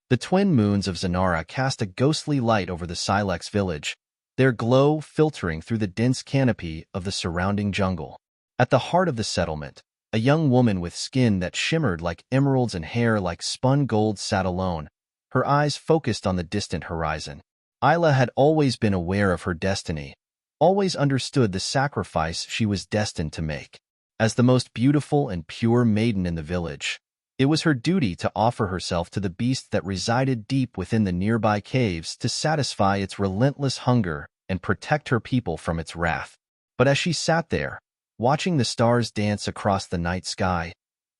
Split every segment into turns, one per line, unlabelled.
The twin moons of Zynara cast a ghostly light over the Silex village, their glow filtering through the dense canopy of the surrounding jungle. At the heart of the settlement, a young woman with skin that shimmered like emeralds and hair like spun gold sat alone, her eyes focused on the distant horizon. Ayla had always been aware of her destiny, always understood the sacrifice she was destined to make. As the most beautiful and pure maiden in the village, it was her duty to offer herself to the beast that resided deep within the nearby caves to satisfy its relentless hunger and protect her people from its wrath. But as she sat there, watching the stars dance across the night sky,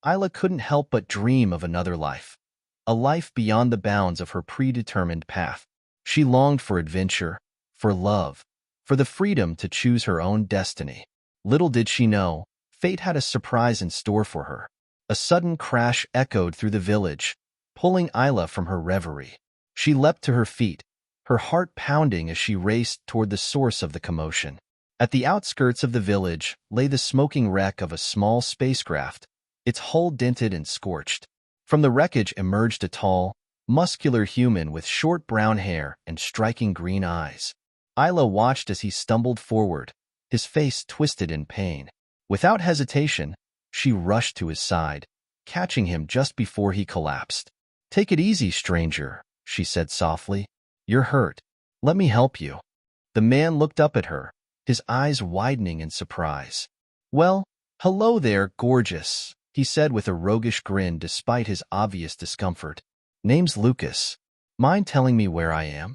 Ayla couldn't help but dream of another life, a life beyond the bounds of her predetermined path. She longed for adventure, for love, for the freedom to choose her own destiny. Little did she know, fate had a surprise in store for her. A sudden crash echoed through the village, pulling Ayla from her reverie. She leapt to her feet, her heart pounding as she raced toward the source of the commotion. At the outskirts of the village lay the smoking wreck of a small spacecraft, its hull dented and scorched. From the wreckage emerged a tall, muscular human with short brown hair and striking green eyes. Ayla watched as he stumbled forward, his face twisted in pain. Without hesitation, she rushed to his side, catching him just before he collapsed. "Take it easy, stranger," she said softly. "You're hurt. Let me help you." The man looked up at her, his eyes widening in surprise. "Well, hello there, gorgeous," he said with a roguish grin despite his obvious discomfort. "Name's Lucas. Mind telling me where I am?"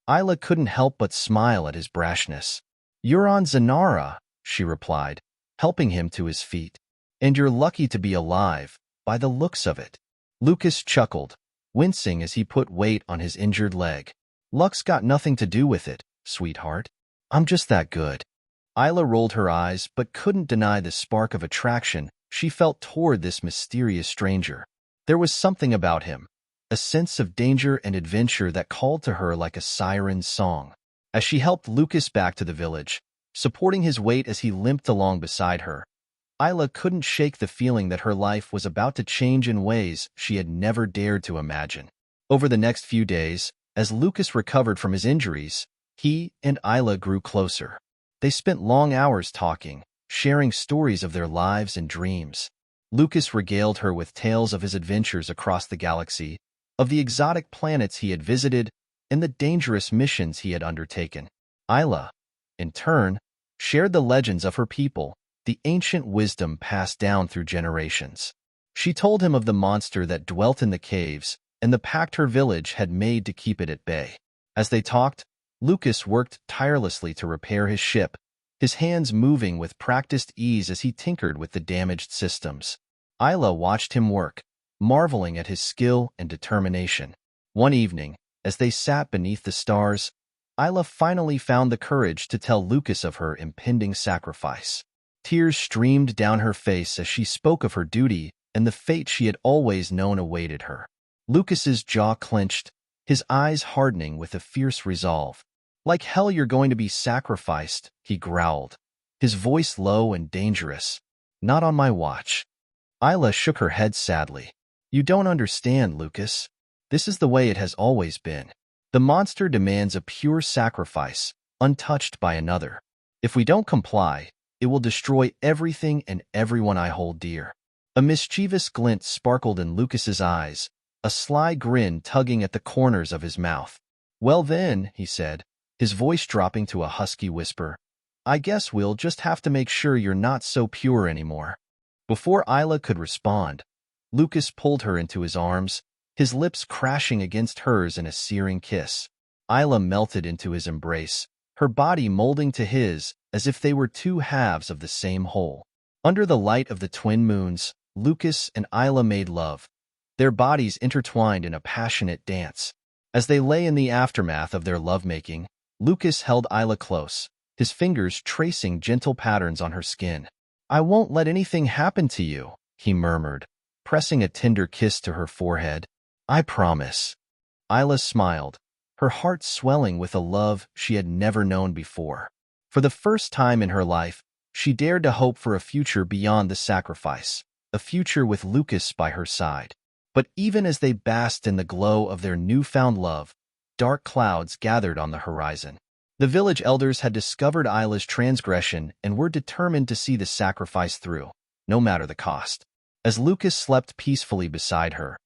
Ayla couldn't help but smile at his brashness. "You're on Zynara," she replied, helping him to his feet. "And you're lucky to be alive, by the looks of it." Lucas chuckled, wincing as he put weight on his injured leg. "Luck's got nothing to do with it, sweetheart. I'm just that good." Ayla rolled her eyes but couldn't deny the spark of attraction she felt toward this mysterious stranger. There was something about him, a sense of danger and adventure that called to her like a siren's song. As she helped Lucas back to the village, supporting his weight as he limped along beside her, Ayla couldn't shake the feeling that her life was about to change in ways she had never dared to imagine. Over the next few days, as Lucas recovered from his injuries, he and Ayla grew closer. They spent long hours talking, sharing stories of their lives and dreams. Lucas regaled her with tales of his adventures across the galaxy, of the exotic planets he had visited, and the dangerous missions he had undertaken. Ayla, in turn, shared the legends of her people, the ancient wisdom passed down through generations. She told him of the monster that dwelt in the caves and the pact her village had made to keep it at bay. As they talked, Lucas worked tirelessly to repair his ship, his hands moving with practiced ease as he tinkered with the damaged systems. Ayla watched him work, marveling at his skill and determination. One evening, as they sat beneath the stars, Ayla finally found the courage to tell Lucas of her impending sacrifice. Tears streamed down her face as she spoke of her duty and the fate she had always known awaited her. Lucas's jaw clenched, his eyes hardening with a fierce resolve. "Like hell you're going to be sacrificed," he growled, his voice low and dangerous. "Not on my watch." Ayla shook her head sadly. "You don't understand, Lucas. This is the way it has always been. The monster demands a pure sacrifice, untouched by another. If we don't comply, it will destroy everything and everyone I hold dear." A mischievous glint sparkled in Lucas's eyes, a sly grin tugging at the corners of his mouth. "Well then," he said, his voice dropping to a husky whisper, "I guess we'll just have to make sure you're not so pure anymore." Before Ayla could respond, Lucas pulled her into his arms, his lips crashing against hers in a searing kiss. Ayla melted into his embrace, her body molding to his as if they were two halves of the same whole. Under the light of the twin moons, Lucas and Ayla made love, their bodies intertwined in a passionate dance. As they lay in the aftermath of their lovemaking, Lucas held Ayla close, his fingers tracing gentle patterns on her skin. "I won't let anything happen to you," he murmured, pressing a tender kiss to her forehead. "I promise." Ayla smiled, her heart swelling with a love she had never known before. For the first time in her life, she dared to hope for a future beyond the sacrifice, a future with Lucas by her side. But even as they basked in the glow of their newfound love, dark clouds gathered on the horizon. The village elders had discovered Ayla's transgression and were determined to see the sacrifice through, no matter the cost. As Lucas slept peacefully beside her,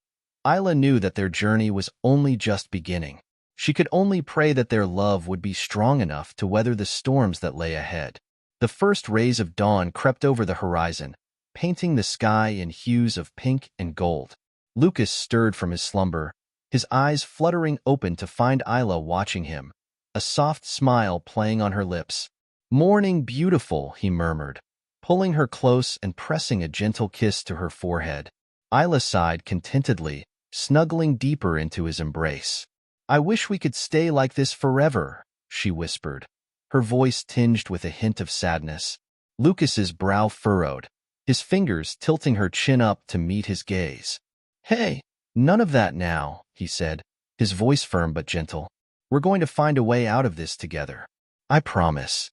Ayla knew that their journey was only just beginning. She could only pray that their love would be strong enough to weather the storms that lay ahead. The first rays of dawn crept over the horizon, painting the sky in hues of pink and gold. Lucas stirred from his slumber, his eyes fluttering open to find Ayla watching him, a soft smile playing on her lips. "Morning, beautiful," he murmured, pulling her close and pressing a gentle kiss to her forehead. Ayla sighed contentedly, snuggling deeper into his embrace. "I wish we could stay like this forever," she whispered, her voice tinged with a hint of sadness. Lucas's brow furrowed, his fingers tilting her chin up to meet his gaze. "Hey, none of that now," he said, his voice firm but gentle. "We're going to find a way out of this together. I promise."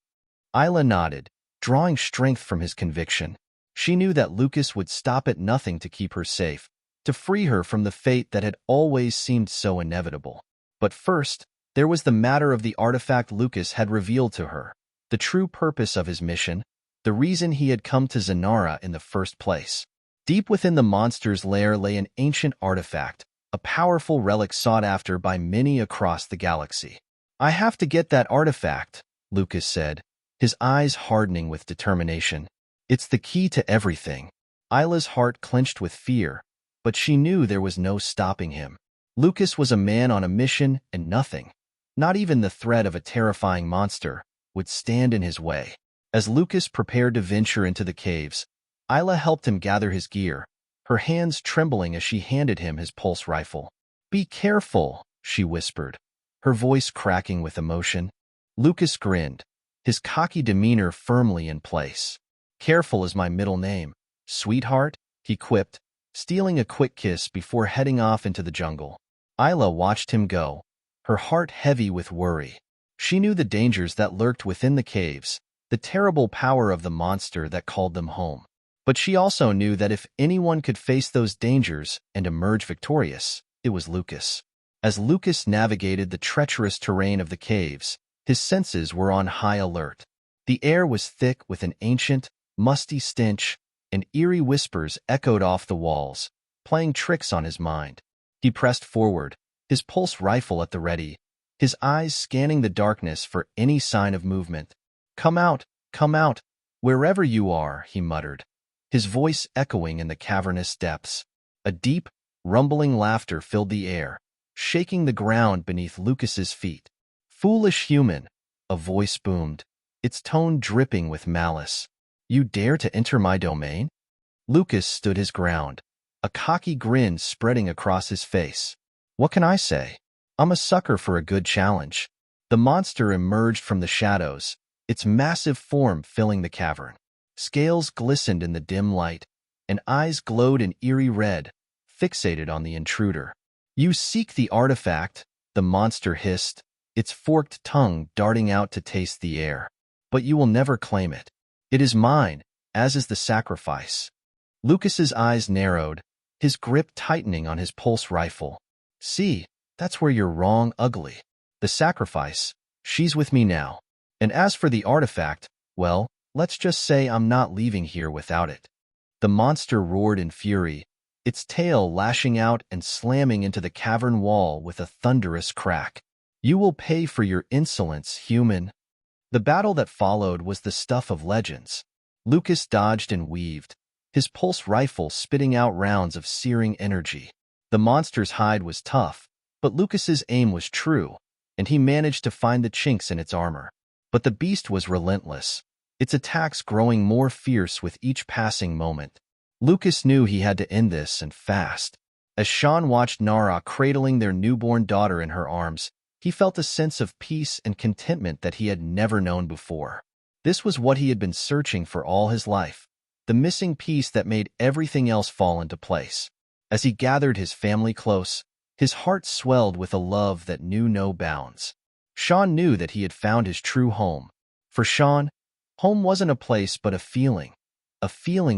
Ayla nodded, drawing strength from his conviction. She knew that Lucas would stop at nothing to keep her safe, to free her from the fate that had always seemed so inevitable. But first, there was the matter of the artifact Lucas had revealed to her, the true purpose of his mission, the reason he had come to Zynara in the first place. Deep within the monster's lair lay an ancient artifact, a powerful relic sought after by many across the galaxy. "I have to get that artifact," Lucas said, his eyes hardening with determination. "It's the key to everything." Ayla's heart clenched with fear, but she knew there was no stopping him. Lucas was a man on a mission, and nothing, not even the threat of a terrifying monster, would stand in his way. As Lucas prepared to venture into the caves, Ayla helped him gather his gear, her hands trembling as she handed him his pulse rifle. "Be careful," she whispered, her voice cracking with emotion. Lucas grinned, his cocky demeanor firmly in place. "Careful is my middle name, sweetheart," he quipped, stealing a quick kiss before heading off into the jungle. Ayla watched him go, her heart heavy with worry. She knew the dangers that lurked within the caves, the terrible power of the monster that called them home. But she also knew that if anyone could face those dangers and emerge victorious, it was Lucas. As Lucas navigated the treacherous terrain of the caves, his senses were on high alert. The air was thick with an ancient, musty stench, and eerie whispers echoed off the walls, playing tricks on his mind. He pressed forward, his pulse rifle at the ready, his eyes scanning the darkness for any sign of movement. Come out, wherever you are," he muttered, his voice echoing in the cavernous depths. A deep, rumbling laughter filled the air, shaking the ground beneath Lucas's feet. "Foolish human," a voice boomed, its tone dripping with malice. "You dare to enter my domain?" Lucas stood his ground, a cocky grin spreading across his face. "What can I say? I'm a sucker for a good challenge." The monster emerged from the shadows, its massive form filling the cavern. Scales glistened in the dim light, and eyes glowed an eerie red, fixated on the intruder. "You seek the artifact," the monster hissed, its forked tongue darting out to taste the air. "But you will never claim it. It is mine, as is the sacrifice." Lucas's eyes narrowed, his grip tightening on his pulse rifle. "See, that's where you're wrong, ugly. The sacrifice, she's with me now. And as for the artifact, well, let's just say I'm not leaving here without it." The monster roared in fury, its tail lashing out and slamming into the cavern wall with a thunderous crack. "You will pay for your insolence, human." The battle that followed was the stuff of legends. Lucas dodged and weaved, his pulse rifle spitting out rounds of searing energy. The monster's hide was tough, but Lucas's aim was true, and he managed to find the chinks in its armor. But the beast was relentless, its attacks growing more fierce with each passing moment. Lucas knew he had to end this, and fast. As Sean watched Nara cradling their newborn daughter in her arms, he felt a sense of peace and contentment that he had never known before. This was what he had been searching for all his life, the missing piece that made everything else fall into place. As he gathered his family close, his heart swelled with a love that knew no bounds. Sean knew that he had found his true home. For Sean, home wasn't a place but a feeling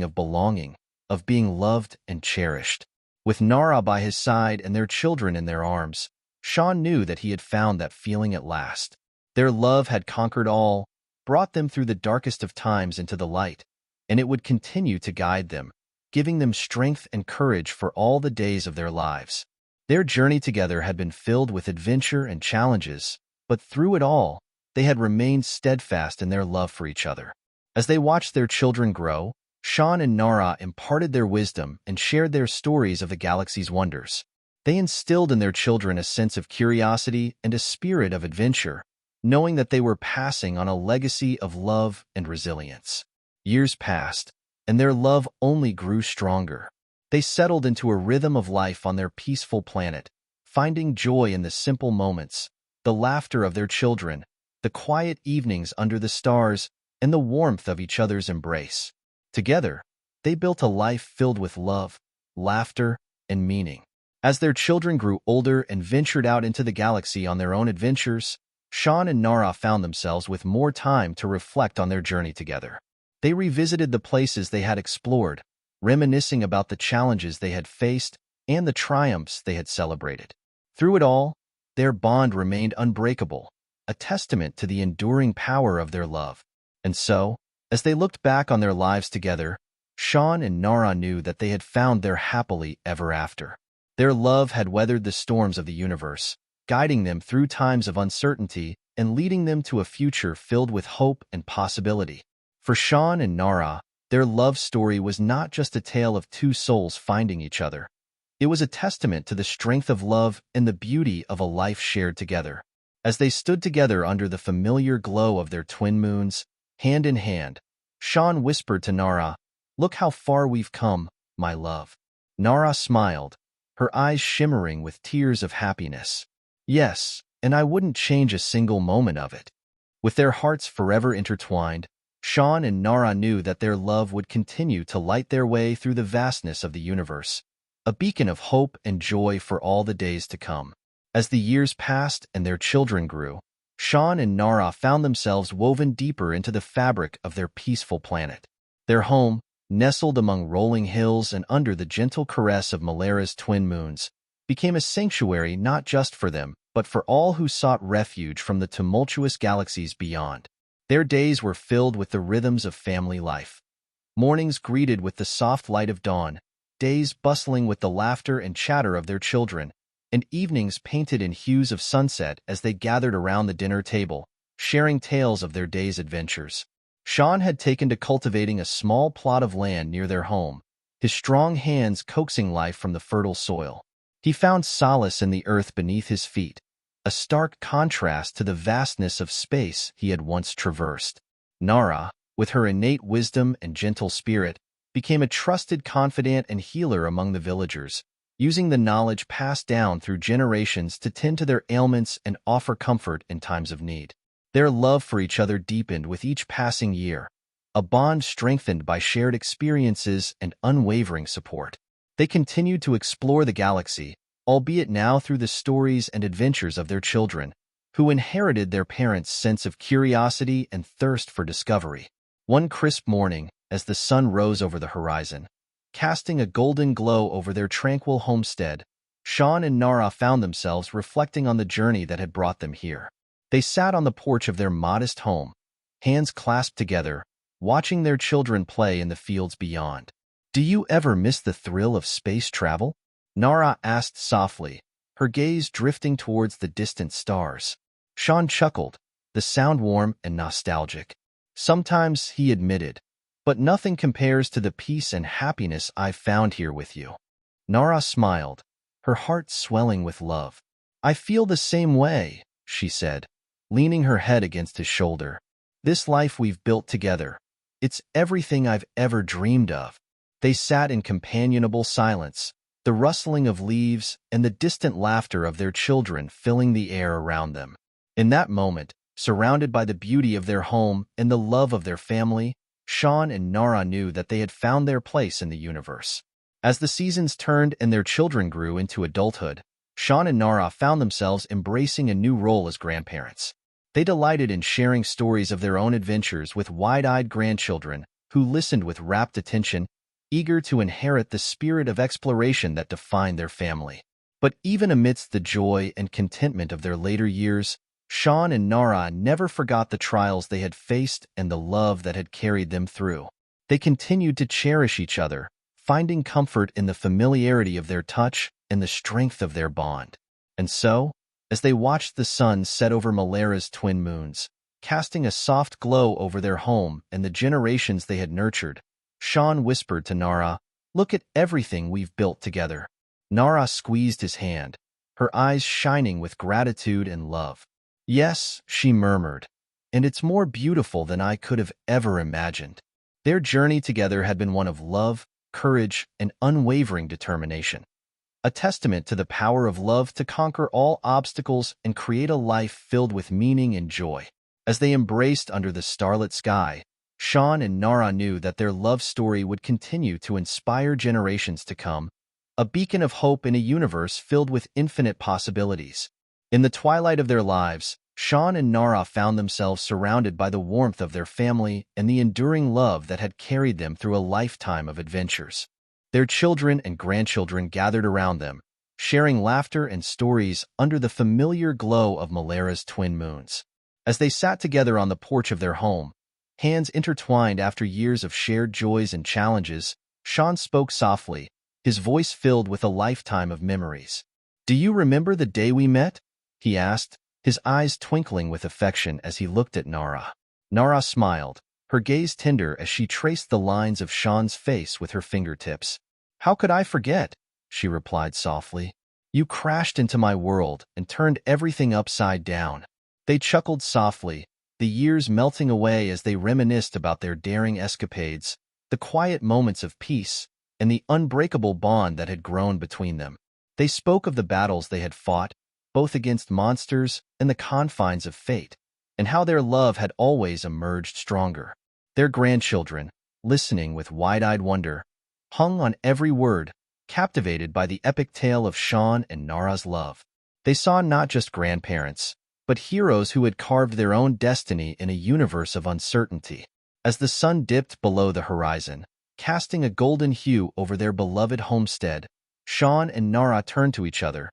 of belonging, of being loved and cherished. With Nara by his side and their children in their arms, Sean knew that he had found that feeling at last. Their love had conquered all, brought them through the darkest of times into the light, and it would continue to guide them, giving them strength and courage for all the days of their lives. Their journey together had been filled with adventure and challenges, but through it all, they had remained steadfast in their love for each other. As they watched their children grow, Sean and Nara imparted their wisdom and shared their stories of the galaxy's wonders. They instilled in their children a sense of curiosity and a spirit of adventure, knowing that they were passing on a legacy of love and resilience. Years passed, and their love only grew stronger. They settled into a rhythm of life on their peaceful planet, finding joy in the simple moments, the laughter of their children, the quiet evenings under the stars, and the warmth of each other's embrace. Together, they built a life filled with love, laughter, and meaning. As their children grew older and ventured out into the galaxy on their own adventures, Sean and Nara found themselves with more time to reflect on their journey together. They revisited the places they had explored, reminiscing about the challenges they had faced and the triumphs they had celebrated. Through it all, their bond remained unbreakable, a testament to the enduring power of their love. And so, as they looked back on their lives together, Sean and Nara knew that they had found their happily ever after. Their love had weathered the storms of the universe, guiding them through times of uncertainty and leading them to a future filled with hope and possibility. For Sean and Nara, their love story was not just a tale of two souls finding each other. It was a testament to the strength of love and the beauty of a life shared together. As they stood together under the familiar glow of their twin moons, hand in hand, Sean whispered to Nara, "Look how far we've come, my love." Nara smiled, her eyes shimmering with tears of happiness. "Yes, and I wouldn't change a single moment of it." With their hearts forever intertwined, Sean and Nara knew that their love would continue to light their way through the vastness of the universe, a beacon of hope and joy for all the days to come. As the years passed and their children grew, Sean and Nara found themselves woven deeper into the fabric of their peaceful planet. Their home, nestled among rolling hills and under the gentle caress of Malera's twin moons, became a sanctuary not just for them, but for all who sought refuge from the tumultuous galaxies beyond. Their days were filled with the rhythms of family life. Mornings greeted with the soft light of dawn, days bustling with the laughter and chatter of their children, and evenings painted in hues of sunset as they gathered around the dinner table, sharing tales of their day's adventures. Sean had taken to cultivating a small plot of land near their home, his strong hands coaxing life from the fertile soil. He found solace in the earth beneath his feet, a stark contrast to the vastness of space he had once traversed. Nara, with her innate wisdom and gentle spirit, became a trusted confidant and healer among the villagers, using the knowledge passed down through generations to tend to their ailments and offer comfort in times of need. Their love for each other deepened with each passing year, a bond strengthened by shared experiences and unwavering support. They continued to explore the galaxy, albeit now through the stories and adventures of their children, who inherited their parents' sense of curiosity and thirst for discovery. One crisp morning, as the sun rose over the horizon, casting a golden glow over their tranquil homestead, Sean and Nara found themselves reflecting on the journey that had brought them here. They sat on the porch of their modest home, hands clasped together, watching their children play in the fields beyond. "Do you ever miss the thrill of space travel?" Nara asked softly, her gaze drifting towards the distant stars. Sean chuckled, the sound warm and nostalgic. "Sometimes," he admitted, "but nothing compares to the peace and happiness I've found here with you." Nara smiled, her heart swelling with love. "I feel the same way," she said, leaning her head against his shoulder. "This life we've built together, it's everything I've ever dreamed of." They sat in companionable silence, the rustling of leaves and the distant laughter of their children filling the air around them. In that moment, surrounded by the beauty of their home and the love of their family, Sean and Nara knew that they had found their place in the universe. As the seasons turned and their children grew into adulthood, Sean and Nara found themselves embracing a new role as grandparents. They delighted in sharing stories of their own adventures with wide-eyed grandchildren who listened with rapt attention, eager to inherit the spirit of exploration that defined their family. But even amidst the joy and contentment of their later years, Sean and Nara never forgot the trials they had faced and the love that had carried them through. They continued to cherish each other, finding comfort in the familiarity of their touch and the strength of their bond. And so, as they watched the sun set over Malera's twin moons, casting a soft glow over their home and the generations they had nurtured, Sean whispered to Nara, "Look at everything we've built together." Nara squeezed his hand, her eyes shining with gratitude and love. "Yes," she murmured, "and it's more beautiful than I could have ever imagined." Their journey together had been one of love, courage, and unwavering determination, a testament to the power of love to conquer all obstacles and create a life filled with meaning and joy. As they embraced under the starlit sky, Sean and Nara knew that their love story would continue to inspire generations to come, a beacon of hope in a universe filled with infinite possibilities. In the twilight of their lives, Sean and Nara found themselves surrounded by the warmth of their family and the enduring love that had carried them through a lifetime of adventures. Their children and grandchildren gathered around them, sharing laughter and stories under the familiar glow of Malera's twin moons. As they sat together on the porch of their home, hands intertwined after years of shared joys and challenges, Sean spoke softly, his voice filled with a lifetime of memories. "Do you remember the day we met?" he asked, his eyes twinkling with affection as he looked at Nara. Nara smiled, her gaze tender as she traced the lines of Sean's face with her fingertips. "How could I forget?" she replied softly. "You crashed into my world and turned everything upside down." They chuckled softly, the years melting away as they reminisced about their daring escapades, the quiet moments of peace, and the unbreakable bond that had grown between them. They spoke of the battles they had fought, both against monsters and the confines of fate, and how their love had always emerged stronger. Their grandchildren, listening with wide-eyed wonder, hung on every word, captivated by the epic tale of Sean and Nara's love. They saw not just grandparents, but heroes who had carved their own destiny in a universe of uncertainty. As the sun dipped below the horizon, casting a golden hue over their beloved homestead, Sean and Nara turned to each other,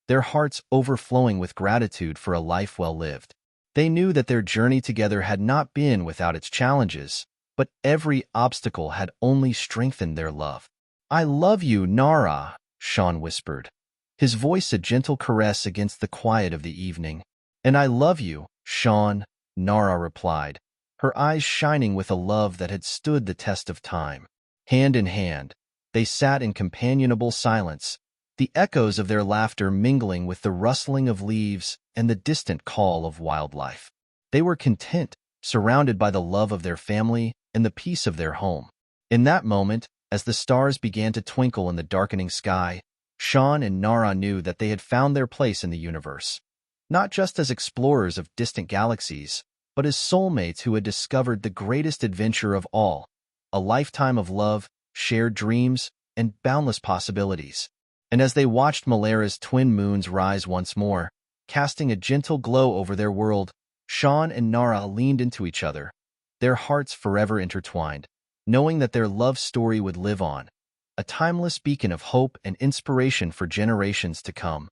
their hearts overflowing with gratitude for a life well lived. They knew that their journey together had not been without its challenges, but every obstacle had only strengthened their love. "I love you, Nara," Sean whispered, his voice a gentle caress against the quiet of the evening. "And I love you, Sean," Nara replied, her eyes shining with a love that had stood the test of time. Hand in hand, they sat in companionable silence, the echoes of their laughter mingling with the rustling of leaves and the distant call of wildlife. They were content, surrounded by the love of their family and the peace of their home. In that moment, as the stars began to twinkle in the darkening sky, Sean and Nara knew that they had found their place in the universe, not just as explorers of distant galaxies, but as soulmates who had discovered the greatest adventure of all, a lifetime of love, shared dreams, and boundless possibilities. And as they watched Malera's twin moons rise once more, casting a gentle glow over their world, Sean and Nara leaned into each other, their hearts forever intertwined, knowing that their love story would live on, a timeless beacon of hope and inspiration for generations to come.